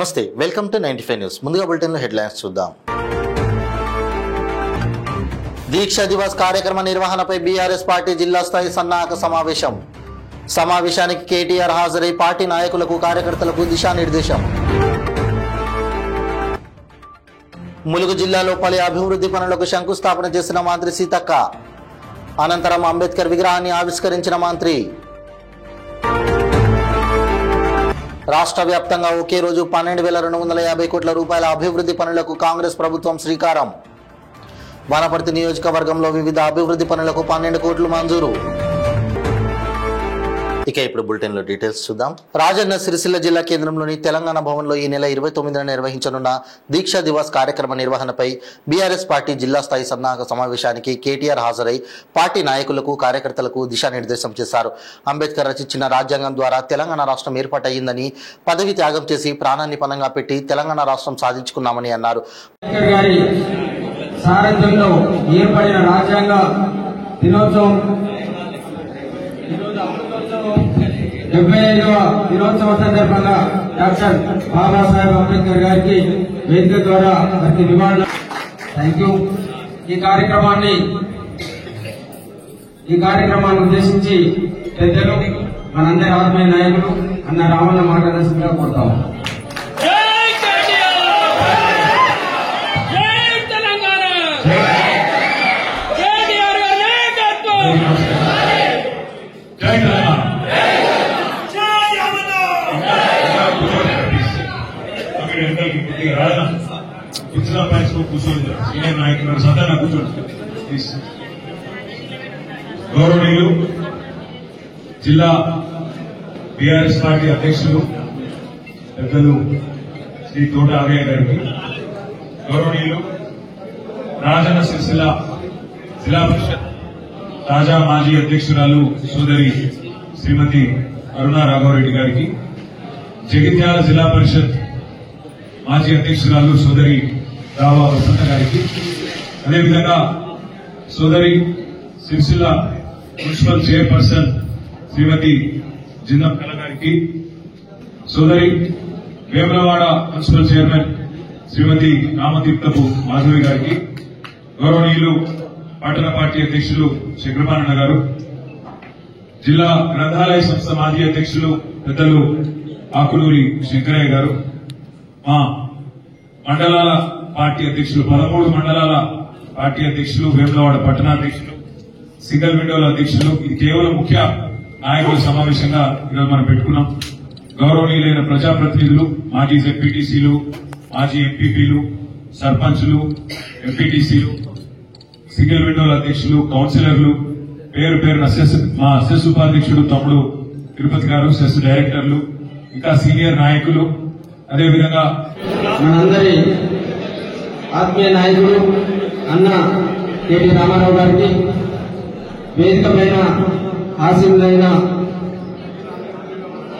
నమస్తే, welcome to 95 news. ముందుగా బులెటిన్లో హెడ్లైన్స్ చూద్దాం. దీక్ష దివస్ కార్యక్రమ నిర్వహణపై బీఆర్ఎస్ పార్టీ జిల్లా స్థాయి సన్నాహక సమావేశం. సమావేశానికి కేటీఆర్ హాజరై పార్టీ నాయకులకు కార్యకర్తలకు దిశానిర్దేశం. ములుగు జిల్లాలో పలు అభివృద్ధి పనులకు శంకుస్థాపన చేసిన మంత్రి సీతక్క. అనంతరం అంబేద్కర్ విగ్రహాన్ని ఆవిష్కరించిన మంత్రి. రాష్ట్ర వ్యాప్తంగా ఒకే రోజు 12,250 కోట్ల రూపాయల అభివృద్ధి పనులకు కాంగ్రెస్ ప్రభుత్వం శ్రీకారం. వనపర్తి నియోజకవర్గంలో వివిధ అభివృద్ధి పనులకు 12 కోట్లు మంజూరు. ఇక ఇప్పుడు బులెటిన్లో డీటెయిల్స్ చూద్దాం. రాజన్న సిరిసిల్ల జిల్లా కేంద్రంలోని తెలంగాణ భవన్లో ఈ నెల 29న నిర్వహించనున్న దీక్షా దివస్ కార్యక్రమ నిర్వహణపై బీఆర్ఎస్ పార్టీ జిల్లా స్థాయి సన్నాహక సమావేశానికి కేటీఆర్ హాజరై పార్టీ నాయకులకు కార్యకర్తలకు దిశానిర్దేశం చేశారు. అంబేద్కర్ రచించిన రాజ్యాంగం ద్వారా తెలంగాణ రాష్ట్రం ఏర్పాటయ్యిందని, పదవి త్యాగం చేసి ప్రాణాన్ని పణంగా పెట్టి తెలంగాణ రాష్ట్రం సాధించుకున్నామని అన్నారు. సారథ్యంలో ఏర్పడిన రాజ్యాంగ దినోత్సవం 75వ దినోత్సవ సందర్భంగా డాక్టర్ బాబాసాహెబ్ అంబేద్కర్ గారికి వేదిక ద్వారా వారికి నివాళులు. Thank you. ఈ కార్యక్రమాన్ని ఉద్దేశించి పెద్దలు, మనందరి ఆత్మీయ నాయకులు అన్న రామన్న మాట్లాడాల్సిందిగా కోరుతాము. గౌరవనీయులు జిల్లా బీఆర్ఎస్ పార్టీ అధ్యక్షులు పెద్దలు శ్రీ తోట ఆగయ్య గారికి, గౌరవనీయులు రాజన్న సిరిసిల్ల జిల్లా పరిషత్ తాజా మాజీ అధ్యక్షురాలు సోదరి శ్రీమతి అరుణ రాఘవరెడ్డి గారికి, జగిత్యాల జిల్లా పరిషత్ మాజీ అధ్యక్షురాలు సోదరి రావా వసంత గారికి, అదేవిధంగా సోదరి సిరిసిల్ల మున్సిపల్ చైర్పర్సన్ శ్రీమతి జిందం కళ గారికి, సోదరి వేములవాడ మున్సిపల్ చైర్మన్ శ్రీమతి రామతీర్థపు మాధవి గారికి, గౌరవనీయులు పట్టణ పార్టీ అధ్యక్షులు చక్రపాలన్న గారు, జిల్లా గ్రంథాలయ సంస్థ మాజీ అధ్యక్షులు పెద్దలు ఆకునూరి శంకరయ్య గారు, మా మండలాల పార్టీ అధ్యక్షులు 13 మండలాల పార్టీ అధ్యక్షులు, వేములవాడ పట్టణాధ్యక్షులు, సింగల్ విండోల అధ్యక్షులు, ఇది కేవలం ముఖ్య నాయకుల సమావేశంగా ఈరోజు మనం పెట్టుకున్నాం. గౌరవనీయులైన ప్రజాప్రతినిధులు, మాజీ జెడ్పీటీసీలు, మాజీ ఎంపీపీలు, సర్పంచులు, ఎంపీటీసీలు, సింగిల్ విండోల అధ్యక్షులు, కౌన్సిలర్లు, పేరు పేరున మా సెస్ ఉపాధ్యక్షుడు తమ్ముడు తిరుపతి గారు, సెస్ డైరెక్టర్లు, ఇంకా సీనియర్ నాయకులు, అదేవిధంగా మనందరి ఆత్మీయ నాయకులు అన్న కేటీ రామారావు గారికి, వేదిక పైన ఆశీనులైన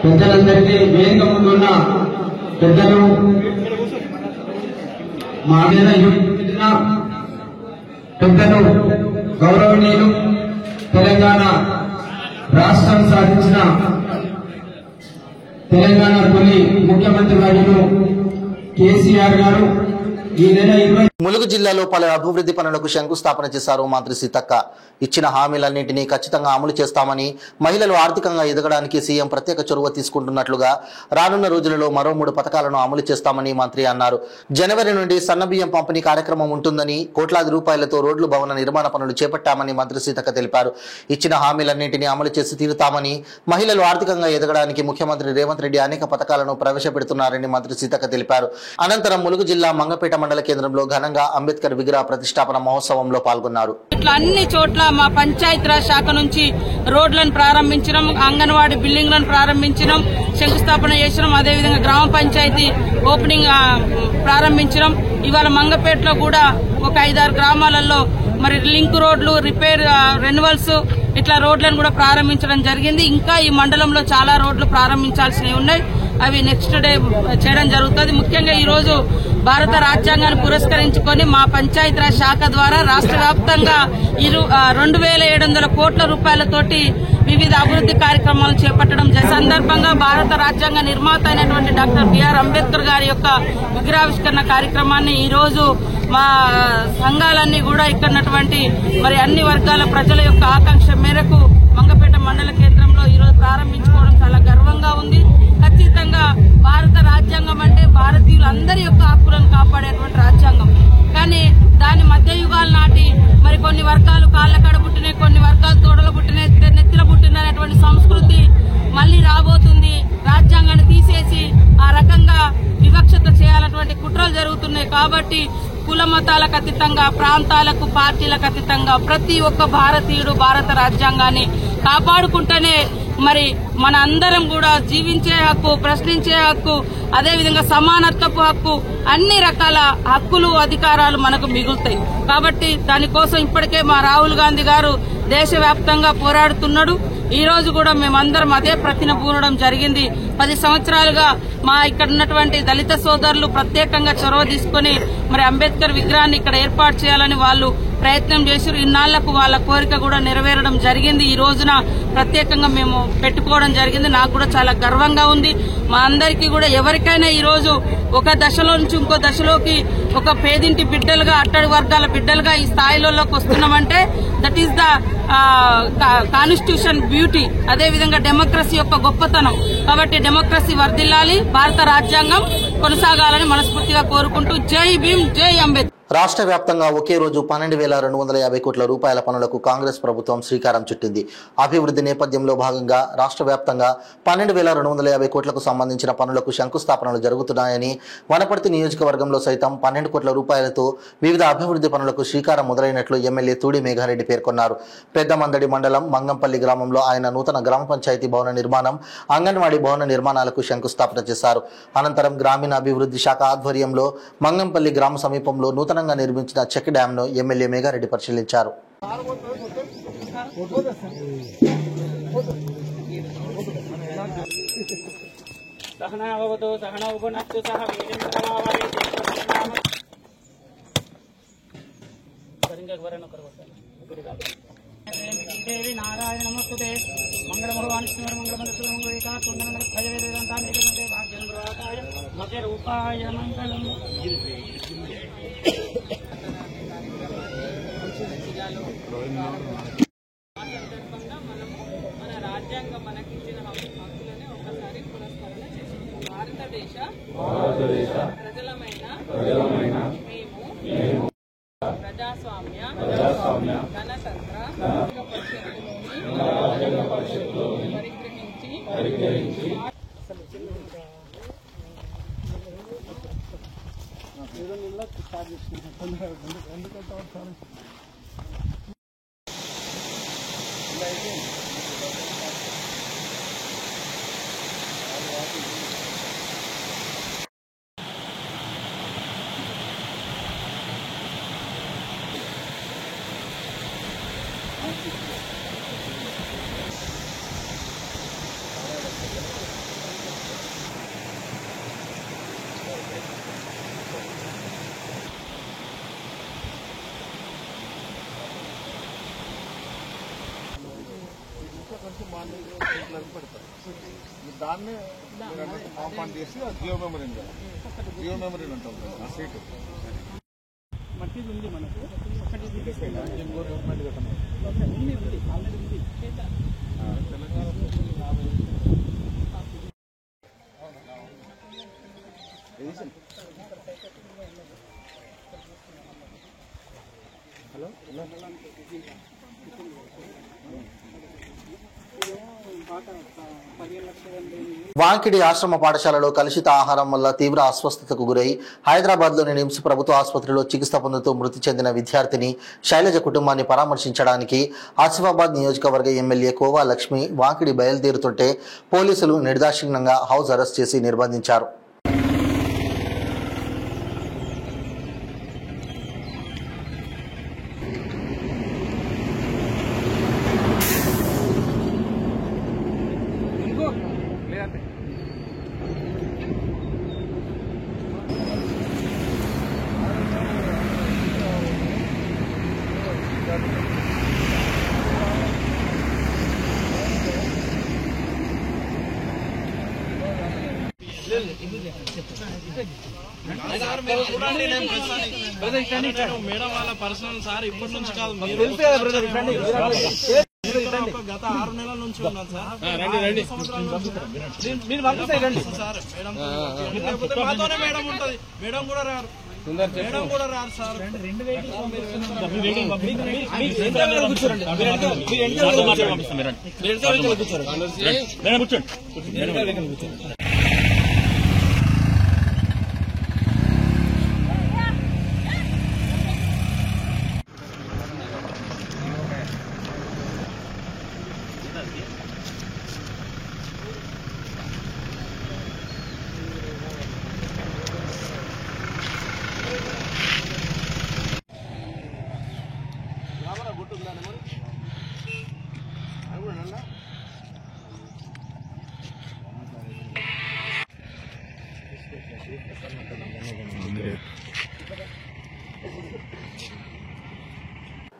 పెద్దలందరికీ, వేదిక ముందున్న పెద్దలు, మా మీద పెద్దలు, గౌరవనీయులు, తెలంగాణ రాష్ట్రం సాధించిన తెలంగాణ తొలి ముఖ్యమంత్రి వర్యులు కేసీఆర్ గారు ఈ నెల 20 ములుగు జిల్లాలో పలు అభివృద్ధి పనులకు శంకుస్థాపన చేశారు మంత్రి సీతక్క. ఇచ్చిన హామీలన్నింటినీ ఖచ్చితంగా అమలు చేస్తామని, మహిళలు ఆర్థికంగా ఎదగడానికి సీఎం ప్రత్యేక చొరవ తీసుకుంటున్నట్లుగా రానున్న రోజులలో మరో 3 పథకాలను అమలు చేస్తామని మంత్రి అన్నారు. జనవరి నుండి సన్నబియ్యం పంపిణీ కార్యక్రమం ఉంటుందని, కోట్లాది రూపాయలతో రోడ్లు, భవన నిర్మాణ పనులు చేపట్టామని మంత్రి సీతక్క తెలిపారు. ఇచ్చిన హామీలన్నింటినీ అమలు చేసి తీరుతామని, మహిళలు ఆర్థికంగా ఎదగడానికి ముఖ్యమంత్రి రేవంత్ రెడ్డి అనేక పథకాలను ప్రవేశపెడుతున్నారని మంత్రి సీతక్క తెలిపారు. అనంతరం ములుగు జిల్లా మంగపేట మండల కేంద్రంలో ఘనంగా అంబేద్కర్ విగ్రహ ప్రతిష్టాపన మహోత్సవంలో పాల్గొన్నారు. ఇట్లా అన్ని చోట్ల మా పంచాయతీరాజ్ శాఖ నుంచి రోడ్లను ప్రారంభించడం, అంగన్వాడీ బిల్డింగ్లను ప్రారంభించడం, శంకుస్థాపన చేసడం, అదేవిధంగా గ్రామ పంచాయతీ ఓపెనింగ్ ప్రారంభించడం. ఇవాళ మంగపేటలో కూడా ఒక 5-6 గ్రామాలలో మరి లింక్ రోడ్లు, రిపేర్, రెన్యువల్స్, ఇట్లా రోడ్లను కూడా ప్రారంభించడం జరిగింది. ఇంకా ఈ మండలంలో చాలా రోడ్లు ప్రారంభించాల్సినవి ఉన్నాయి. అవి నెక్స్ట్ డే చేయడం జరుగుతుంది. ముఖ్యంగా ఈ రోజు భారత రాజ్యాంగాన్ని పురస్కరించుకొని మా పంచాయతీరాజ్ శాఖ ద్వారా రాష్ట్ర వ్యాప్తంగా 2,700 కోట్ల రూపాయలతోటి వివిధ అభివృద్ధి కార్యక్రమాలు చేపట్టడం సందర్భంగా భారత రాజ్యాంగ నిర్మాత అయినటువంటి డాక్టర్ బిఆర్ అంబేద్కర్ గారి యొక్క విగ్రహావిష్కరణ కార్యక్రమాన్ని ఈ రోజు మా సంఘాలన్నీ కూడా ఇక్కడటువంటి మరి అన్ని వర్గాల ప్రజల యొక్క ఆకాంక్ష మేరకు మంగపేట మండల కేంద్రంలో ఈ రోజు ప్రారంభించుకోవడం చాలా గర్వంగా ఉంది. ఖచ్చితంగా భారత రాజ్యాంగం అంటే భారతీయులందరి యొక్క హక్కులను కాపాడేటువంటి రాజ్యాంగం. కానీ దాని మధ్యయుగాల నాటి మరి కొన్ని వర్గాలు కాళ్ళకడ పుట్టినాయి, కొన్ని వర్గాలు తోడలు పుట్టినాయి, నెత్తిల పుట్టినటువంటి సంస్కృతి మళ్లీ రాబోతుంది. రాజ్యాంగాన్ని తీసేసి ఆ రకంగా వివక్షత చేయాలన్నటువంటి కుట్రలు జరుగుతున్నాయి. కాబట్టి కుల మతాలకు అతీతంగా, ప్రాంతాలకు పార్టీలకు అతీతంగా ప్రతి ఒక్క భారతీయుడు భారత రాజ్యాంగాన్ని కాపాడుకుంటేనే మరి మన అందరం కూడా జీవించే హక్కు, ప్రశ్నించే హక్కు, అదేవిధంగా సమానత్వపు హక్కు, అన్ని రకాల హక్కులు అధికారాలు మనకు మిగులుతాయి. కాబట్టి దానికోసం ఇప్పటికే మా రాహుల్ గాంధీ గారు దేశవ్యాప్తంగా పోరాడుతున్నాడు. ఈ రోజు కూడా మేమందరం అదే ప్రతినబూనడం జరిగింది. 10 సంవత్సరాలుగా మా ఇక్కడ ఉన్నటువంటి దళిత సోదరులు ప్రత్యేకంగా చొరవ తీసుకుని మరి అంబేద్కర్ విగ్రహాన్ని ఇక్కడ ఏర్పాటు చేయాలని వాళ్ళు ప్రయత్నం చేశారు. ఇన్నాళ్లకు వాళ్ళ కోరిక కూడా నెరవేరడం జరిగింది. ఈ రోజున ప్రత్యేకంగా మేము పెట్టుకోవడం జరిగింది. నాకు కూడా చాలా గర్వంగా ఉంది. మా అందరికీ కూడా ఎవరికైనా ఈ రోజు ఒక దశలో నుంచి ఇంకో దశలోకి ఒక పేదింటి బిడ్డలుగా, అట్టడి వర్గాల బిడ్డలుగా ఈ స్థాయిలోకి వస్తున్నామంటే that is the constitution beauty, అదేవిధంగా డెమోక్రసీ యొక్క గొప్పతనం. కాబట్టి డెమోక్రసీ వర్ధిల్లాలి, భారత రాజ్యాంగం కొనసాగాలని మనస్ఫూర్తిగా కోరుకుంటూ జై భీమ్, జై అంబేద్కర్. రాష్ట్ర వ్యాప్తంగా ఒకే రోజు 12,250 కోట్ల రూపాయల పనులకు కాంగ్రెస్ ప్రభుత్వం శ్రీకారం చుట్టింది. అభివృద్ధి నేపథ్యంలో భాగంగా రాష్ట్ర వ్యాప్తంగా 12,250 కోట్లకు సంబంధించిన పనులకు శంకుస్థాపనలు జరుగుతున్నాయని, వనపర్తి నియోజకవర్గంలో సైతం 12 కోట్ల రూపాయలతో వివిధ అభివృద్ధి పనులకు శ్రీకారం మొదలైనట్లు ఎమ్మెల్యే తూడి మేఘారెడ్డి పేర్కొన్నారు. పెద్దమందడి మండలం మంగంపల్లి గ్రామంలో ఆయన నూతన గ్రామ పంచాయతీ భవన నిర్మాణం, అంగన్వాడీ భవన నిర్మాణాలకు శంకుస్థాపన చేశారు. అనంతరం గ్రామీణాభివృద్ధి శాఖ ఆధ్వర్యంలో మంగంపల్లి గ్రామ సమీపంలో నూతనంగా నిర్మించిన చెక్ డ్యాంను ఎమ్మెల్యే మేఘారెడ్డి పరిశీలించారు. నారాయణ నమస్తే మంగళ భగవాన్ మంగళ రూపాయ మంగళం. సందర్భంగా మనం మన రాజ్యాంగం మనకిచ్చిన హక్కులని ఒకసారి పునస్కరణ చేసుకుంటాం. భారతదేశ ప్రజలమైన మేము ప్రజాస్వామ్య గణతంత్ర పరిషత్తులోని పరిగ్రహించి దాన్ని కాంపౌండ్ చేసి జియో మెమరీ అంటాం ఆ సీటు మట్టిది ఉంది మనకు ఒకటి గవర్నమెంట్ కట్టడం ఉంది ఆల్రెడీ ఉంది. హలో వాంకిడి ఆశ్రమ పాఠశాలలో కలుషిత ఆహారం వల్ల తీవ్ర అస్వస్థతకు గురై హైదరాబాద్లోని నిమ్స్ ప్రభుత్వ ఆసుపత్రిలో చికిత్స పొందుతూ మృతి చెందిన విద్యార్థిని శైలజ కుటుంబాన్ని పరామర్శించడానికి ఆసిఫాబాద్ నియోజకవర్గ ఎమ్మెల్యే కోవా లక్ష్మి వాంకిడి బయలుదేరుతుంటే పోలీసులు నిర్దాక్షిణ్యంగా హౌస్ అరెస్ట్ చేసి నిర్బంధించారు. మేడం వాళ్ళ పర్సనల్ సార్ ఇప్పటి నుంచి కాదు గత 6 నెలల నుంచి ఉన్నాను సార్. మీరు సార్ మేడం మాతోనే మేడం ఉంటది. మేడం కూడా రారు సార్.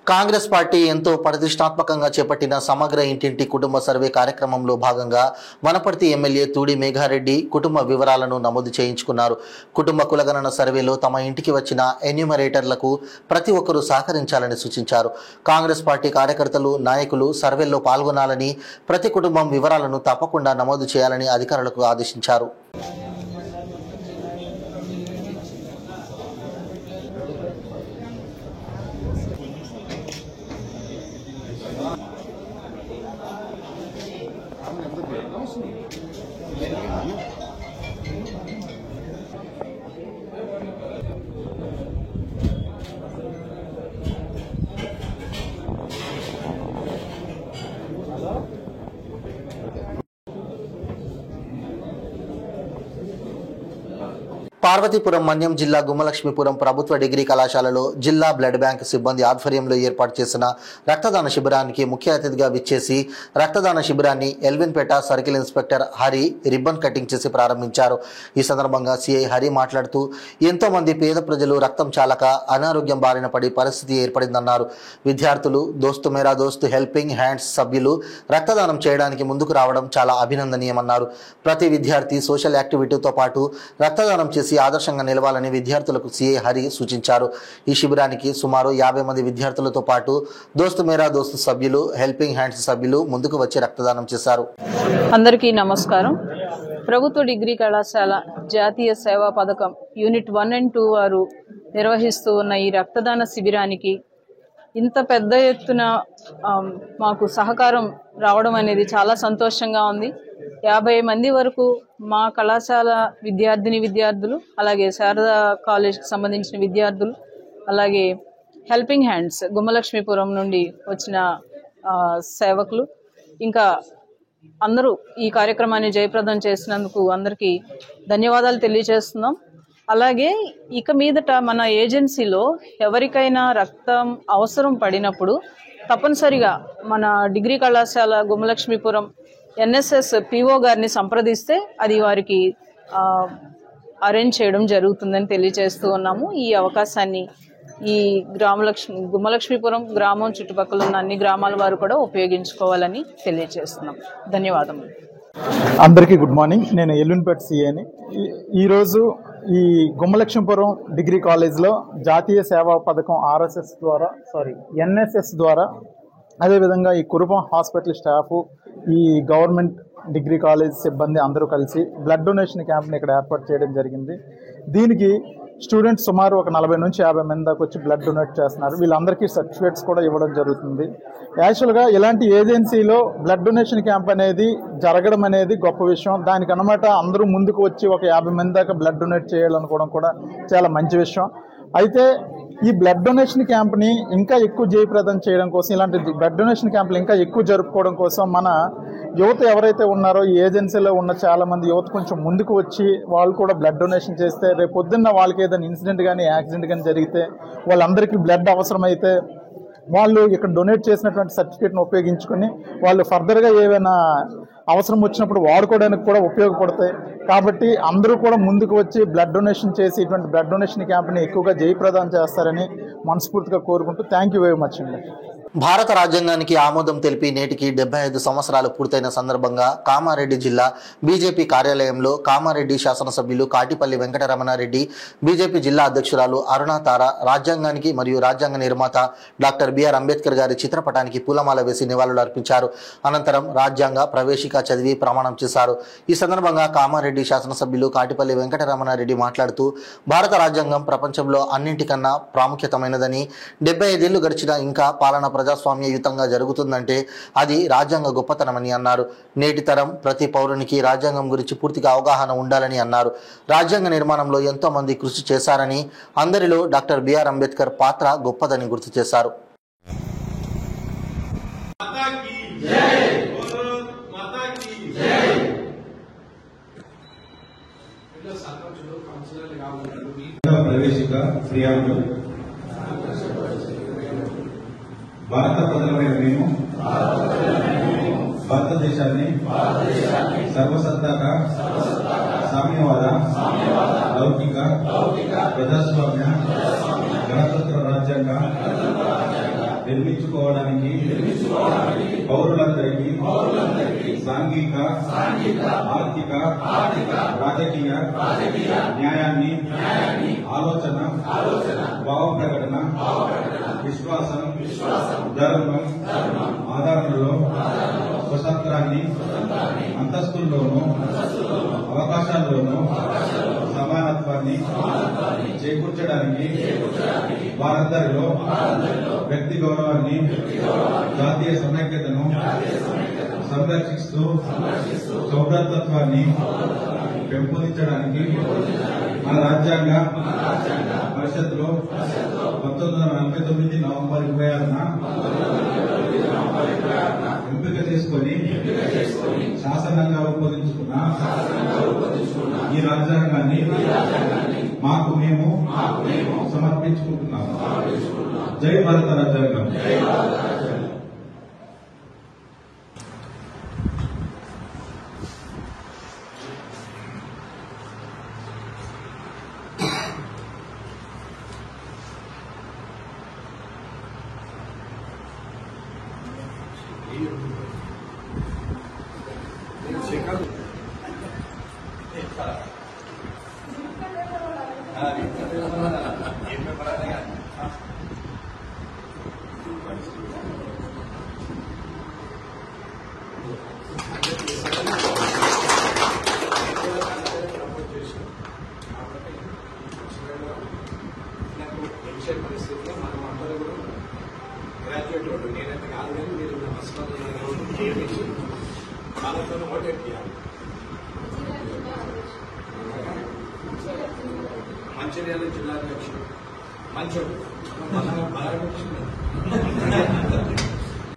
కాంగ్రెస్ పార్టీ ఎంతో ప్రతిష్టాత్మకంగా చేపట్టిన సమగ్ర ఇంటింటి కుటుంబ సర్వే కార్యక్రమంలో భాగంగా వనపర్తి ఎమ్మెల్యే తూడి మేఘారెడ్డి కుటుంబ వివరాలను నమోదు చేయించుకున్నారు. కుటుంబ కులగణన సర్వేలో తమ ఇంటికి వచ్చిన ఎన్యూమరేటర్లకు ప్రతి ఒక్కరూ సహకరించాలని సూచించారు. కాంగ్రెస్ పార్టీ కార్యకర్తలు, నాయకులు సర్వేలో పాల్గొనాలని, ప్రతి కుటుంబం వివరాలను తప్పకుండా నమోదు చేయాలని అధికారులకు ఆదేశించారు. పార్వతీపురం మన్యం జిల్లా గుమ్మలక్ష్మీపురం ప్రభుత్వ డిగ్రీ కళాశాలలో జిల్లా బ్లడ్ బ్యాంక్ సిబ్బంది ఆధ్వర్యంలో ఏర్పాటు చేసిన రక్తదాన శిబిరానికి ముఖ్య అతిథిగా విచ్చేసి రక్తదాన శిబిరాన్ని Elvinpeta circle inspector Hari ribbon cutting చేసి ప్రారంభించారు. ఈ సందర్భంగా సిఐ హరి మాట్లాడుతూ ఎంతో మంది పేద ప్రజలు రక్తం చాలక అనారోగ్యం బారిన పడి పరిస్థితి ఏర్పడిందన్నారు. విద్యార్థులు, దోస్తు మేరా దోస్తు హెల్పింగ్ హ్యాండ్స్ సభ్యులు రక్తదానం చేయడానికి ముందుకు రావడం చాలా అభినందనీయమన్నారు. ప్రతి విద్యార్థి సోషల్ యాక్టివిటీతో పాటు రక్తదానం చేసి ఆదర్శంగా నిలవాలని విద్యార్థులకు సిఐ హరి సూచించారు. ఈ శిబిరానికి సుమారు 50 మంది విద్యార్థులతో పాటు దోస్తు మేరా దోస్తు సభ్యులు, హెల్పింగ్ హ్యాండ్స్ సభ్యులు ముందుకు వచ్చి రక్తదానం చేశారు. అందరికీ నమస్కారం. ప్రభుత్వ డిగ్రీ కళాశాల జాతీయ సేవా పథకం యూనిట్ 1 and 2 వారు నిర్వహిస్తూ ఉన్న ఈ రక్తదాన శిబిరానికి ఇంత పెద్ద ఎత్తున మాకు సహకారం రావడం అనేది చాలా సంతోషంగా ఉంది. 50 మంది వరకు మా కళాశాల విద్యార్థులు, అలాగే శారదా కాలేజ్కి సంబంధించిన విద్యార్థులు, అలాగే హెల్పింగ్ హ్యాండ్స్ గుమ్మలక్ష్మీపురం నుండి వచ్చిన సేవకులు, ఇంకా అందరూ ఈ కార్యక్రమాన్ని జయప్రదం చేసినందుకు అందరికీ ధన్యవాదాలు తెలియజేస్తున్నాం. అలాగే ఇక మీదట మన ఏజెన్సీలో ఎవరికైనా రక్తం అవసరం పడినప్పుడు తప్పనిసరిగా మన డిగ్రీ కళాశాల గుమ్మలక్ష్మీపురం ఎన్ఎస్ఎస్ పిఓ గారిని సంప్రదిస్తే అది వారికి అరేంజ్ చేయడం జరుగుతుందని తెలియజేస్తూ ఉన్నాము. ఈ అవకాశాన్ని ఈ గుమ్మలక్ష్మీపురం గ్రామం చుట్టుపక్కల ఉన్న అన్ని గ్రామాల వారు కూడా ఉపయోగించుకోవాలని తెలియజేస్తున్నాం. ధన్యవాదములు. అందరికీ గుడ్ మార్నింగ్. నేను ఎల్విన్పేట సిఐని. ఈరోజు ఈ గుమ్మలక్ష్మీపురం డిగ్రీ కాలేజ్లో జాతీయ సేవా పథకం ఎన్ఎస్ఎస్ ద్వారా, అదేవిధంగా ఈ కురుపం హాస్పిటల్ స్టాఫ్, ఈ గవర్నమెంట్ డిగ్రీ కాలేజ్ సిబ్బంది అందరూ కలిసి బ్లడ్ డొనేషన్ క్యాంప్ని ఇక్కడ ఏర్పాటు చేయడం జరిగింది. దీనికి స్టూడెంట్స్ సుమారు ఒక 40 నుంచి 50 మంది దాకా వచ్చి బ్లడ్ డొనేట్ చేస్తున్నారు. వీళ్ళందరికీ సర్టిఫికేట్స్ కూడా ఇవ్వడం జరుగుతుంది. యాక్చువల్గా ఇలాంటి ఏజెన్సీలో బ్లడ్ డొనేషన్ క్యాంప్ అనేది జరగడం అనేది గొప్ప విషయం. దానికి అన్నమాట అందరూ ముందుకు వచ్చి ఒక 50 మంది దాకా బ్లడ్ డొనేట్ చేయాలనుకోవడం కూడా చాలా మంచి విషయం. అయితే ఈ బ్లడ్ డొనేషన్ క్యాంప్ని ఇంకా ఎక్కువ జయప్రదం చేయడం కోసం, ఇలాంటి బ్లడ్ డొనేషన్ క్యాంపులు ఇంకా ఎక్కువ జరుపుకోవడం కోసం మన యువత ఎవరైతే ఉన్నారో ఈ ఏజెన్సీలో ఉన్న చాలామంది యువత కొంచెం ముందుకు వచ్చి వాళ్ళు కూడా బ్లడ్ డొనేషన్ చేస్తే రేపు పొద్దున్న వాళ్ళకి ఏదైనా ఇన్సిడెంట్ కానీ యాక్సిడెంట్ కానీ జరిగితే వాళ్ళందరికీ బ్లడ్ అవసరమైతే వాళ్ళు ఇక్కడ డొనేట్ చేసినటువంటి సర్టిఫికేట్ని ఉపయోగించుకొని వాళ్ళు ఫర్దర్గా ఏవైనా అవసరం వచ్చినప్పుడు వాడుకోవడానికి కూడా ఉపయోగపడతాయి. కాబట్టి అందరూ కూడా ముందుకు వచ్చి బ్లడ్ డొనేషన్ చేసి ఇటువంటి బ్లడ్ డొనేషన్ క్యాంప్ని ఎక్కువగా జయప్రదం చేస్తారని మనస్ఫూర్తిగా కోరుకుంటూ థ్యాంక్ యూ వెరీ మచ్ అండి. భారత రాజ్యాంగానికి ఆమోదం తెలిపి నేటికి 75 సంవత్సరాలు పూర్తయిన సందర్భంగా కామారెడ్డి జిల్లా బీజేపీ కార్యాలయంలో కామారెడ్డి శాసనసభ్యులు కాటిపల్లి వెంకటరమణారెడ్డి, బీజేపీ జిల్లా అధ్యక్షురాలు అరుణాతార రాజ్యాంగానికి మరియు రాజ్యాంగ నిర్మాత డాక్టర్ బిఆర్ అంబేద్కర్ గారి చిత్రపటానికి పూలమాల వేసి నివాళులు అర్పించారు. అనంతరం రాజ్యాంగ ప్రవేశిక చదివి ప్రమాణం చేశారు. ఈ సందర్భంగా కామారెడ్డి శాసనసభ్యులు కాటిపల్లి వెంకటరమణారెడ్డి మాట్లాడుతూ భారత రాజ్యాంగం ప్రపంచంలో అన్నింటికన్నా ప్రాముఖ్యతమైనదని, 75 ఏళ్లు గడిచినా ఇంకా పాలన ప్రజాస్వామ్యయుతంగా జరుగుతుందంటే అది రాజ్యాంగ గొప్పతనమని అన్నారు. నేటి తరం ప్రతి పౌరునికి రాజ్యాంగం గురించి పూర్తిగా అవగాహన ఉండాలని అన్నారు. రాజ్యాంగ నిర్మాణంలో ఎంతో మంది కృషి చేశారని, అందరిలో డాక్టర్ బిఆర్ అంబేద్కర్ పాత్ర గొప్పదని గుర్తు చేశారు. ప్రవేశిక ప్రియాంబుల్ భారత ప్రజలమైన మేము భారతదేశాన్ని సర్వసత్తాక సామ్యవాద లౌకిక ప్రజాస్వామ్య గణతంత్ర రాజ్యాంగ నిర్మించుకోవడానికి పౌరులందరికీ సాంఘిక ఆర్థిక రాజకీయ న్యాయాన్ని ఆలోచన భావ ప్రకటన విశ్వాసం ధర్మం ఆధారంలో స్వతంత్రాన్ని అంతస్తుల్లోనూ అవకాశాల్లోనూ సమానత్వాన్ని చేకూర్చడానికి వారందరిలో వ్యక్తి గౌరవాన్ని జాతీయ సమైక్యతను సంరక్షిస్తూ సౌభ్రతత్వాన్ని పెంపొందించడానికి మన రాజ్యాంగ పరిషత్లో 1949 నవంబర్ 26న ఎంపిక చేసుకొని శాసనంగా రూపొందించుకున్న ఈ రాజ్యాంగాన్ని మాకు మేము సమర్పించుకుంటున్నాము. జై భారత రాజ్యాంగం. పరిస్థితిలో మనం అందరూ కూడా గ్రాడ్యుయేట్ వాళ్ళు నేనైతే కాదు కానీ మీరు చేయించి వాళ్ళతో ఓటేయాలి. మంచిర్యాల జిల్లా అధ్యక్షుడు మంచోడు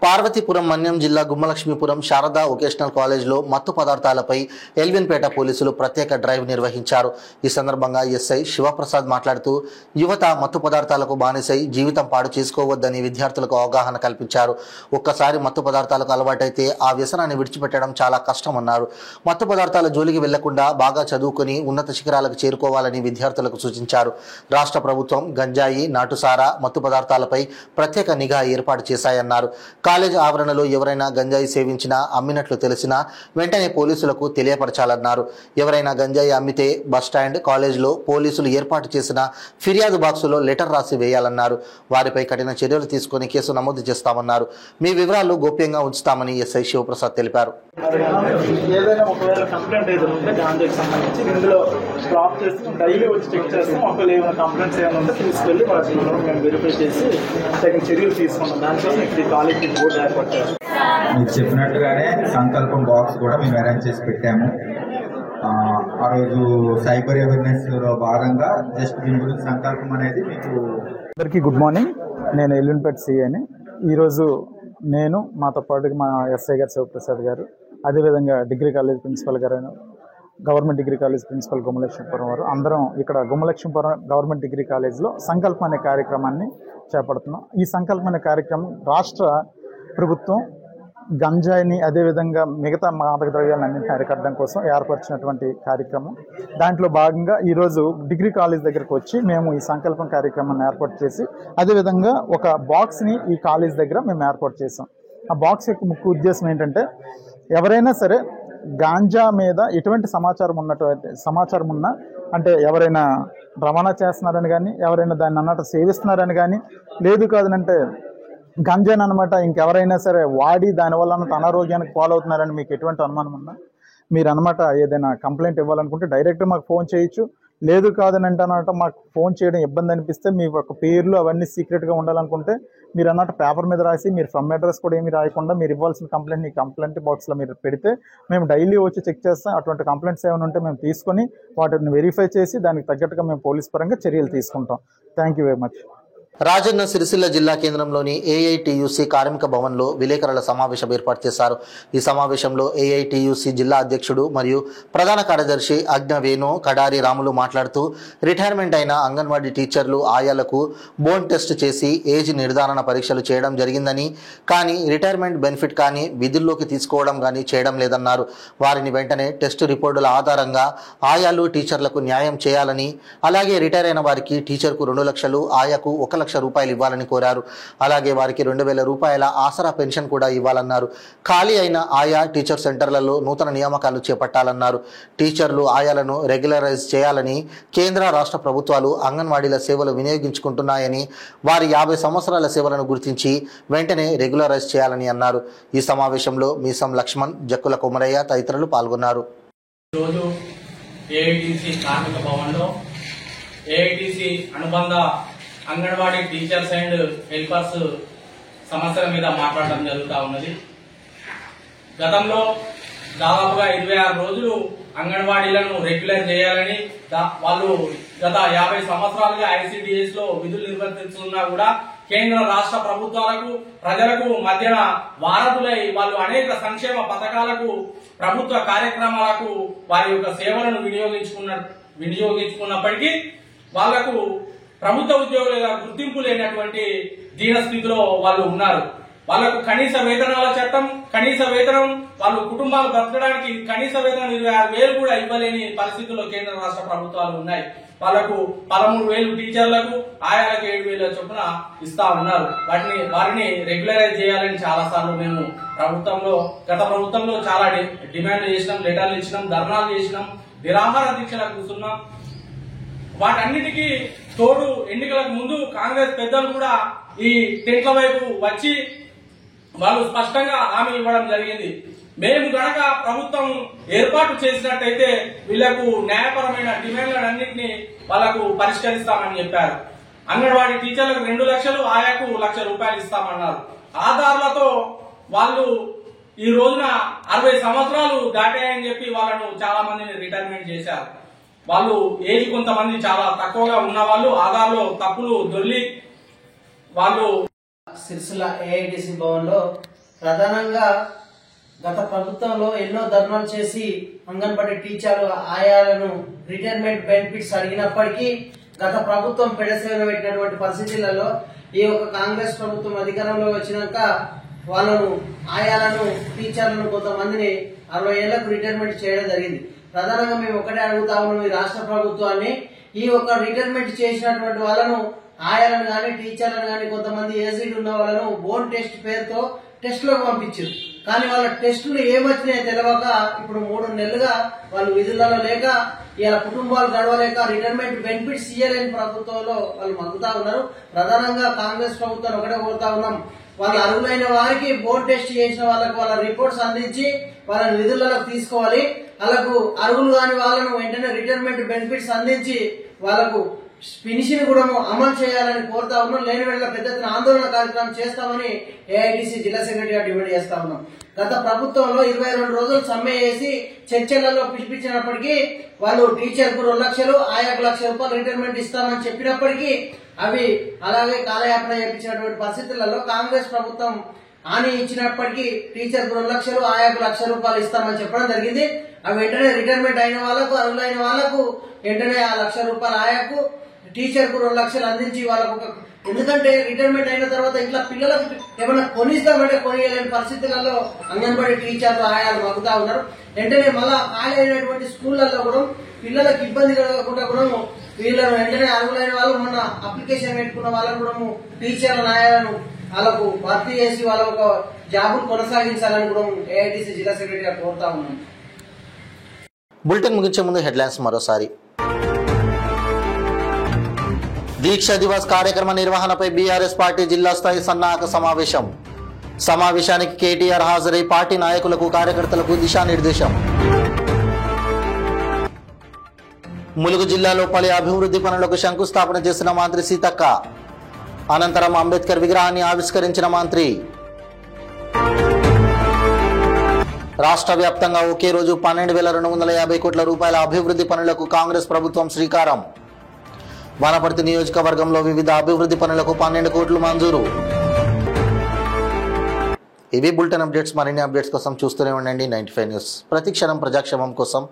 పార్వతీపురం మన్యం జిల్లా గుమ్మలక్ష్మీపురం శారదా వొకేషనల్ కాలేజ్లో మత్తు పదార్థాలపై ఎల్విన్పేట పోలీసులు ప్రత్యేక డ్రైవ్ నిర్వహించారు. ఈ సందర్భంగా ఎస్ఐ శివప్రసాద్ మాట్లాడుతూ యువత మత్తు పదార్థాలకు బానిసై జీవితం పాడు చేసుకోవద్దని విద్యార్థులకు అవగాహన కల్పించారు. ఒక్కసారి మత్తు పదార్థాలకు అలవాటైతే ఆ వ్యసనాన్ని విడిచిపెట్టడం చాలా కష్టమన్నారు. మత్తు పదార్థాల జోలికి వెళ్లకుండా బాగా చదువుకుని ఉన్నత శిఖరాలకు చేరుకోవాలని విద్యార్థులకు సూచించారు. రాష్ట్ర ప్రభుత్వం గంజాయి, నాటుసారా, మత్తు పదార్థాలపై ప్రత్యేక నిఘా ఏర్పాటు చేశాయన్నారు. కాలేజ్ ఆవరణలో ఎవరైనా గంజాయి సేవించినా, అమ్మినట్లు తెలిసినా వెంటనే పోలీసులకు తెలియపరచాలన్నారు. ఎవరైనా గంజాయి అమ్మితే బస్టాండ్, కాలేజీలో పోలీసులు ఏర్పాటు చేసిన ఫిర్యాదు బాక్సులో లెటర్ రాసి వేయాలన్నారు. వారిపై కఠిన చర్యలు తీసుకుని కేసు నమోదు చేస్తామన్నారు. మీ వివరాలు గోప్యంగా ఉంచుతామని ఎస్ఐ శివప్రసాద్ తెలిపారు. ఏదైనా ఒకవేళ కంప్లైంట్ ఏదైనా ఉంటే గాంజాకి సంబంధించి ఇందులో స్టాప్ చేసి డైలీ వచ్చి చెక్ చేస్తాం. ఒకవేళ ఏమైనా కంప్లైంట్స్ ఏమైనా ఉంటే తీసుకెళ్ళి వాటిని మేము వెరిఫై చేసి తగిన చర్యలు తీసుకున్నాం. దానికోసం ఇక్కడ కాలేజీ బోర్డు ఏర్పాటు చేస్తాం. మీరు చెప్పినట్టుగానే సంకల్పం బాక్స్ కూడా మేము అరేంజ్ చేసి పెట్టాము. ఆ రోజు సైబర్ అవేర్నెస్ లో భాగంగా జస్ట్ దీని గురించి సంకల్పం అనేది మీకు అందరికీ గుడ్ మార్నింగ్. నేను ఎల్విన్పేట సిఐని. ఈరోజు నేను మాతో పాటు మా ఎస్ఐ గారు శివప్రసాద్ గారు, అదేవిధంగా డిగ్రీ కాలేజ్ ప్రిన్సిపల్ గారు, government degree college principal Gummalakshmipuram వారు అందరం ఇక్కడ గుమ్మలక్ష్మీపురం గవర్నమెంట్ డిగ్రీ కాలేజ్లో సంకల్పం అనే కార్యక్రమాన్ని చేపడుతున్నాం. ఈ సంకల్పం అనే కార్యక్రమం రాష్ట్ర ప్రభుత్వం గంజాయిని అదేవిధంగా మిగతా మాదక ద్రవ్యాలన్నింటినీ అరికట్టడం కోసం ఏర్పరిచినటువంటి కార్యక్రమం. దాంట్లో భాగంగా ఈరోజు డిగ్రీ కాలేజ్ దగ్గరకు వచ్చి మేము ఈ సంకల్పం కార్యక్రమాన్ని ఏర్పాటు చేసి అదేవిధంగా ఒక బాక్స్ని ఈ కాలేజ్ దగ్గర మేము ఏర్పాటు చేసాం. ఆ బాక్స్ యొక్క ముఖ్య ఉద్దేశం ఏంటంటే ఎవరైనా సరే గాంజా మీద ఎటువంటి సమాచారం ఉన్నా అంటే ఎవరైనా రవాణా చేస్తున్నారని కానీ ఎవరైనా దాన్ని అన్నట్టు సేవిస్తున్నారని కానీ లేదు కాదనంటే గంజాని అనమాట ఇంకెవరైనా సరే వాడి దానివల్ల అనారోగ్యానికి పాలవుతున్నారని మీకు ఎటువంటి అనుమానం ఉన్నా మీరు అనమాట ఏదైనా కంప్లైంట్ ఇవ్వాలనుకుంటే డైరెక్ట్ మాకు ఫోన్ చేయొచ్చు. లేదు కాదనంటే అనమాట మాకు ఫోన్ చేయడం ఇబ్బంది అనిపిస్తే మీ యొక్క పేర్లు అవన్నీ సీక్రెట్గా ఉండాలనుకుంటే మీరు అన్నట్టు పేపర్ మీద రాసి మీరు ఫ్రమ్ అడ్రస్ కూడా ఏమీ రాయకుండా మీరు ఇవ్వాల్సిన కంప్లైంట్ ఈ కంప్లైంట్ బాక్స్లో మీరు పెడితే మేము డైలీ వచ్చి చెక్ చేస్తాం. అటువంటి కంప్లైంట్స్ ఏమైనా ఉంటే మేము తీసుకొని వాటిని వెరిఫై చేసి దానికి తగ్గట్టుగా మేము పోలీస్ పరంగా చర్యలు తీసుకుంటాం. Thank you very much. Rajanna Sircilla జిల్లా కేంద్రంలోని ఏఐటియుసి కార్మిక భవన్లో విలేకరుల సమావేశం ఏర్పాటు చేశారు. ఈ సమావేశంలో ఏఐటియుసి జిల్లా అధ్యక్షుడు మరియు ప్రధాన కార్యదర్శి అజ్ఞవేణు కడారి రాములు మాట్లాడుతూ రిటైర్మెంట్ అయిన అంగన్వాడీ టీచర్లు ఆయాలకు బోన్ టెస్ట్ చేసి ఏజ్ నిర్ధారణ పరీక్షలు చేయడం జరిగిందని, కానీ రిటైర్మెంట్ బెనిఫిట్ కానీ విధుల్లోకి తీసుకోవడం కానీ చేయడం లేదన్నారు. వారిని వెంటనే టెస్ట్ రిపోర్టుల ఆధారంగా ఆయాలు టీచర్లకు న్యాయం చేయాలని, అలాగే రిటైర్ అయిన వారికి టీచర్కు 2 లక్షలు ఆయాకు 1 లక్ష రూపాయలు ఇవ్వాలని కోరారు. అలాగే వారికి 2000 రూపాయల ఆసరా పెన్షన్ కూడా ఇవ్వాలన్నారు. ఖాళీ అయిన ఆయా టీచర్ సెంటర్లలో నూతన నియామకాలు చేపట్టాలన్నారు. టీచర్లు ఆయాలను రెగ్యులరైజ్ చేయాలని, కేంద్ర రాష్ట్ర ప్రభుత్వాలు అంగన్వాడీల సేవలు వినియోగించుకుంటున్నాయని, వారి 50 సంవత్సరాల సేవలను గుర్తించి వెంటనే రెగ్యులరైజ్ చేయాలని అన్నారు. ఈ సమావేశంలో మీసం లక్ష్మణ్, జక్కుల కొమరయ్య తదితరులు పాల్గొన్నారు. రోజు ఏఐటీసీ కార్మిక భవన్లో ఏఐటీసీ అనుబంధ అంగన్వాడీ టీచర్స్ అండ్ హెల్పర్స్ సమస్యల మీద మాట్లాడడం జరుగుతూ ఉన్నది. గతంలో దాదాపుగా 26 రోజులు అంగన్వాడీలను రెగ్యులర్ చేయాలని వాళ్ళు గత 50 సంవత్సరాలుగా ఐసిడిఎస్ లో విధులు నిర్వర్తిస్తున్నా కూడా కేంద్ర రాష్ట్ర ప్రభుత్వాలకు ప్రజలకు మధ్యన వారధులై వాళ్ళు అనేక సంక్షేమ పథకాలకు ప్రభుత్వ కార్యక్రమాలకు వారి యొక్క సేవలను వినియోగించుకున్నప్పటికీ వాళ్లకు ప్రభుత్వ ఉద్యోగులుగా గుర్తింపు లేనటువంటి దీన స్థితిలో వాళ్ళు ఉన్నారు. వాళ్లకు కనీస వేతనాల చట్టం, కనీస వేతనం, వాళ్ళు కుటుంబాలు బ్రతకడానికి కనీస వేతనం 26,000 కూడా ఇవ్వలేని పరిస్థితుల్లో కేంద్ర రాష్ట్ర ప్రభుత్వాలు ఉన్నాయి. వాళ్లకు 13,000 టీచర్లకు, ఆయాలకు 7,000 చొప్పున ఇస్తా ఉన్నారు. వారిని రెగ్యులరైజ్ చేయాలని చాలా సార్లు మేము గత ప్రభుత్వంలో చాలా డిమాండ్ చేసినాం, లెటర్లు ఇచ్చినాం, ధర్నాలు చేసినాం, నిరాహార దీక్షలకు కూర్చున్నాం. వాటన్నిటికీ తోడు ఎన్నికలకు ముందు కాంగ్రెస్ పెద్దలు కూడా ఈ టెంట్ల వైపు వచ్చి వాళ్ళు స్పష్టంగా హామీ ఇవ్వడం జరిగింది. మేము గనక ప్రభుత్వం ఏర్పాటు చేసినట్టయితే వీళ్లకు న్యాయపరమైన డిమాండ్లన్నింటినీ వాళ్లకు పరిష్కరిస్తామని చెప్పారు. అంగన్వాడీ టీచర్లకు 2 లక్షలు, ఆయాకు 1 లక్ష రూపాయలు ఇస్తామన్నారు. ఆధార్లతో వాళ్ళు ఈ రోజున 60 సంవత్సరాలు దాటాయని చెప్పి వాళ్ళను చాలా మందిని రిటైర్మెంట్ చేశారు. వాళ్ళు ఏజ్ కొంతమంది చాలా తక్కువగా ఉన్న వాళ్ళు ఆధార్లో తప్పులు దొర్లి వాళ్ళు సిరిసిల్ల ఏఐటిసి భవన్లో ప్రధానంగా గత ప్రభుత్వంలో ఎన్నో ధర్నాలు చేసి అంగన్వాడీ టీచర్లు ఆయాలను రిటైర్మెంట్ బెనిఫిట్స్ అడిగినప్పటికీ గత ప్రభుత్వం పెడసేవలు పెట్టినటువంటి పరిస్థితులలో ఈ యొక్క కాంగ్రెస్ ప్రభుత్వం అధికారంలో వచ్చినాక వాళ్ళను ఆయాలను టీచర్లను కొంతమందిని 60 ఏళ్లకు రిటైర్మెంట్ చేయడం జరిగింది. ప్రధానంగా మేము ఒకటే అడుగుతా ఉన్నాం ఈ రాష్ట్ర ప్రభుత్వాన్ని, ఈ యొక్క రిటైర్మెంట్ చేసినటువంటి వాళ్ళను ఆయాలను గాని టీచర్లను గాని కొంతమంది ఏజీడ్ ఉన్న వాళ్ళను బోన్ టెస్ట్ పేరుతో టెస్టులకు పంపించారు. కానీ వాళ్ళ టెస్టులు ఏమొచ్చినాయో తెలియక ఇప్పుడు 3 నెలలుగా వాళ్ళు విధులలో లేక ఇలా కుటుంబాలు గడవలేక రిటైర్మెంట్ బెనిఫిట్స్ ఇయ్యలేని ప్రభుత్వంలో వాళ్ళు మగ్గుతా ఉన్నారు. ప్రధానంగా కాంగ్రెస్ ప్రభుత్వాన్ని ఒకటే కోరుతా ఉన్నాం, వాళ్ళు అర్హులైన వారికి బోర్డు టెస్ట్ చేసిన వాళ్ళకు వాళ్ళ రిపోర్ట్స్ అందించి వాళ్ళని విధులకు తీసుకోవాలి. వాళ్ళకు అర్హులు కాని వాళ్ళను వెంటనే రిటైర్మెంట్ బెనిఫిట్స్ అందించి వాళ్ళకు పెన్షన్ కూడా అమలు చేయాలని కోరుతా ఉన్నాం. లేని వేళ పెద్ద ఎత్తున ఆందోళన కార్యక్రమం చేస్తామని ఏఐటిసి జిల్లా సెక్రటరీగా డిమాండ్ చేస్తా ఉన్నాం. గత ప్రభుత్వంలో 22 రోజులు సమ్మె చేసి చర్చలలో పిలిపించినప్పటికీ వాళ్ళు టీచర్కు 2 లక్షలు, ఆయాకు 1 లక్ష రూపాయలు రిటైర్మెంట్ ఇస్తామని చెప్పినప్పటికీ అవి అలాగే కాలయాపన చేయించినటువంటి పరిస్థితులలో కాంగ్రెస్ ప్రభుత్వం హామీ ఇచ్చినప్పటికీ టీచర్కు 2 లక్షలు, ఆయాకు 1 లక్ష రూపాయలు ఇస్తామని చెప్పడం జరిగింది. అవి వెంటనే రిటైర్మెంట్ అయిన వాళ్లకు, అర్హులైన వాళ్లకు వెంటనే 1 లక్ష రూపాయలు ఆయాకు, టీచర్ కు 2 లక్షలు అందించి వాళ్ళకు ఎందుకంటే రిటైర్మెంట్ అయిన తర్వాత ఇట్లా పిల్లలకు ఏమైనా కొనిస్తామంటే కొనియలేని పరిస్థితులలో అంగన్వాడీ టీచర్లు ఆయాలు మగ్గుతా ఉన్నారు. వెంటనే మళ్ళా ఖాళీ అయినటువంటి స్కూళ్లలో కూడా పిల్లలకు ఇబ్బంది కలగకుండా కూడా వీళ్ళను వెంటనే అర్హులైన వాళ్ళు మొన్న అప్లికేషన్ పెట్టుకున్న వాళ్ళకు కూడా టీచర్ల ఆయాలను వాళ్ళకు భర్తీ చేసి వాళ్ళ ఒక జాబులు కొనసాగించాలని కూడా ఏఐటీసీ జిల్లా సెక్రటరీగా కోరుతా ఉన్నాం. బులెటిన్ ముగించే ముందు హెడ్లైన్స్ మరోసారి. దీక్ష దివస్ కార్యక్రమ నిర్వహణపై బీఆర్ఎస్ పార్టీ జిల్లా స్థాయి సన్నాహక సమావేశం. సమావేశానికి కేటీఆర్ హాజరై పార్టీ నాయకులకు కార్యకర్తలకు దిశానిర్దేశం. ములుగు జిల్లాలో పలు అభివృద్ధి పనులకు శంకుస్థాపన చేసిన మంత్రి సీతక్క. అనంతరం అంబేద్కర్ విగ్రహాన్ని ఆవిష్కరించిన మంత్రి. రాష్ట్ర వ్యాప్తంగా ఒకే రోజు 12,250 కోట్ల రూపాయల అభివృద్ధి పనులకు కాంగ్రెస్ ప్రభుత్వం శ్రీకారం. వనపర్తి నియోజకవర్గంలో వివిధ అభివృద్ధి పనులకు 12 కోట్లు మంజూరు. ఇవి బులెటిన్ అప్డేట్స్. మరిన్ని అప్డేట్స్ కోసం చూస్తూనే ఉండండి 95 న్యూస్. ప్రతి క్షణం ప్రజాక్షేమం కోసం.